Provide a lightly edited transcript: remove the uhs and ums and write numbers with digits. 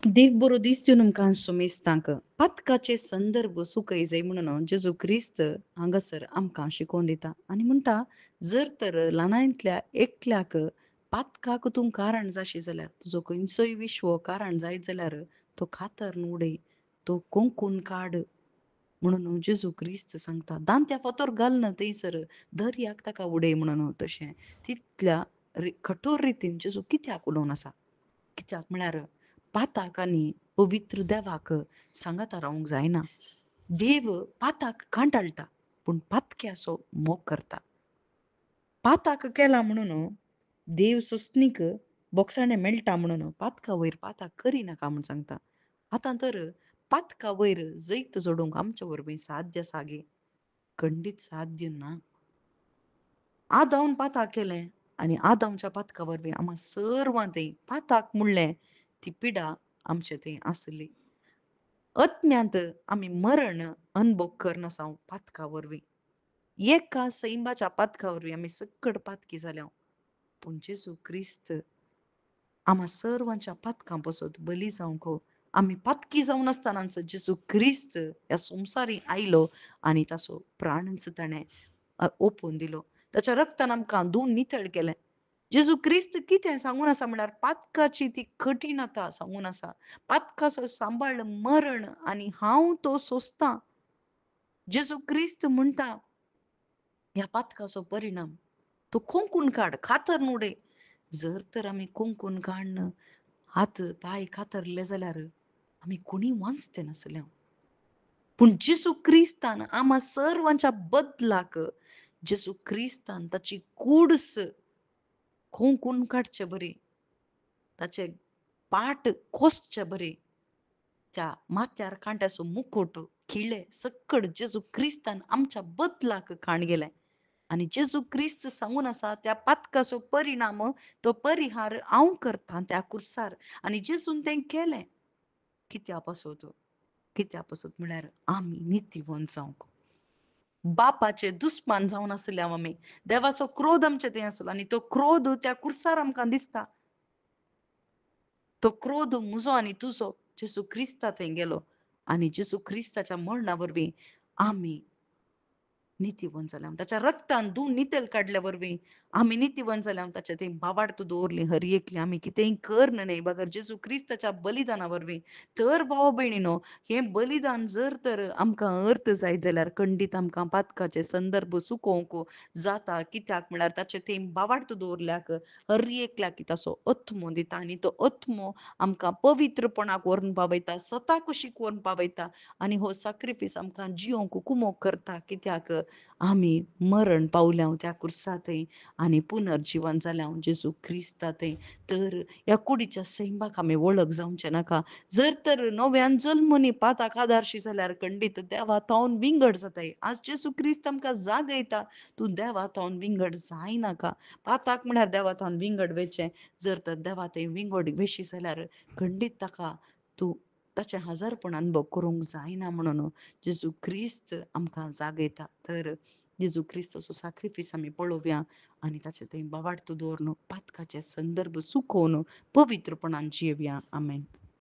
देव बरो दीस दिवन आमकां सुमेस्तांक पातकाचे संदर्भ सुकय जाय म्हणून जेजू क्रिस्त हांगासर आमकां शिकोवन दिता आनी म्हणटा जर तर ल्हानांतल्या एकल्याक पातकाक तूं कारण जाशी जाल्यार तुजो खंयचोय विश्व कारण जायत जाल्यार तो खातर न्हू उडय तो कोंकून काड म्हणून जेजू क्रिस्त सांगता दांत्या फातर घालना थंयसर दर्याक ताका उडय म्हणून तशें तितल्या कठोर रितीन जेजू कित्याक उलोवन आसा कित्याक म्हळ्यार पाताक आनी पवित्र देवाक सांगाता रावंक जायना. देव पाताक कांटाळटा पूण पातक्याचो मोग करता. पाताक केला म्हणून देव सोंसणीक बोगसाणें मेळटा म्हणून पातका वयर पाताक करिनाका म्हूण सांगता. आतां तर पातका वयर जैत जोडूंक आमचे वरवीं साध्य आसा गे. खंडीत साध्य ना. आदावन पाताक केलें आनी आदामच्या पातका वरवीं आम्हा सर्वां थंय पाताक म्हणलें ती पिडा आमचे थंय आसली. अत्म्यांत आमी मरण अनुभव करन आसाव पातका वरवीं. एका सैमाच्या पातका वरवीं आमी सकट पातकी जाल्यांव. पूण जेजू क्रिस्त आम्हा सर्वांच्या पातकां पासत बली जावंक आमी पातकी जावन आसतनाच जेजू क्रिस्त ह्या संवसारी आयलो आनी ताचो प्राणच ताणें ओपून दिलो. ताच्या रगतान आमकां धुवन नितळ केलें. जेजू क्रिस्त कितें सांगून आसा म्हळ्यार पातकाची ती कठीणता सांगून आसा. पातकाचो सांबाळ मरण आनी हांव तो सोंसतां. जेजू क्रिस्त म्हणटा ह्या पातकाचो परिणाम तो खोंकून काड, खातर न्हू उडय. जर तर आमी खोंकून काडन हात पाय कातरले जाल्यार आमी कोणी वांचते नासल्यांव. पूण जेजू क्रिस्तान आम्हा सर्वांच्या बदलाक जेजू क्रिस्तान ताची कूडस खोंकून काडचे बरे ताचे पाट खोसचे बरे त्या माथ्यार कांट्याचो मुकुट खिळे सकट जेजू क्रिस्तान आमच्या बदलाक काण गेलें आनी जेजू क्रिस्त सांगून आसा त्या पातकाचो परिणाम तो परिहार हांव करतां त्या कुर्सार आनी जेजून तें केलें कित्या पासत कित्या पासत म्हळ्यार आमी नितीवंत जावंक बापाचे दुस्मान जावन आसल्यांव आमी देवाचो क्रोध आमचे थंय आसलो आनी तो क्रोध त्या कुर्सार आमकां दिसता तो क्रोध म्हजो आनी तुजो जेजू क्रिस्ता थंय गेलो आनी जेजू क्रिस्ताच्या मरणा वरवीं आमी नितीवंत जाल्यां ताच्या रगतान धुवन नितळ काडल्या वरवीं आमी नितीवंत जाल्यां ताचे थंय बावार्थ दवरली हरएकली आमी कितेंय करन न्हय बगर जेजू क्रिस्ताच्या बलिदाना वरवीं तर भाव भयणीनो हें बलिदान जर तर आमकां अर्थ जायत जाल्यार खंडीत आमकां पातकाचे संदर्भ सुकोवंक जाता कित्याक म्हळ्यार ताचे थंय बावार्थ दवरल्याक हरएकल्याक ताचो आत्मो दिता आनी तो आत्मो आमकां पवित्रपणाक व्हरून पावयता स्वताक शिकवून पावयता आनी हो सॅक्रिफीस आमकां जियोंक कुमोग करता कित्याक आमी मरण पावल्यांव त्या कुर्सा थंय आनी पुनर्जीवन जाल्यांव जेजू क्रिस्ता थंय तर ह्या कुडीच्या सैमाक आमी वळख जावचें नाका जर तर नव्यान जल्म न्ही पाताक आदारशी जाल्यार खंडीत देवा थावन विंगड जाताय आज जेजू क्रिस्त आमकां जागयता तूं देवा थावन विंगड जायनाका पाताक म्हळ्यार देवा थावन विंगड वेचें जर तर देवा थंय विंगड वेशी जाल्यार खंडीत ताका तूं ताचें हजरपण अनुभव करूंक जायना म्हणून जेजू क्रिस्त आमकां जागयता तर जेजू क्रिस्ताचो सॅक्रिफीस आमी पळोवया आनी ताचे थंय बावार्थ दवरून पातकाचे संदर्भ सुकोवन पवित्रपणान जियेवया आमेन.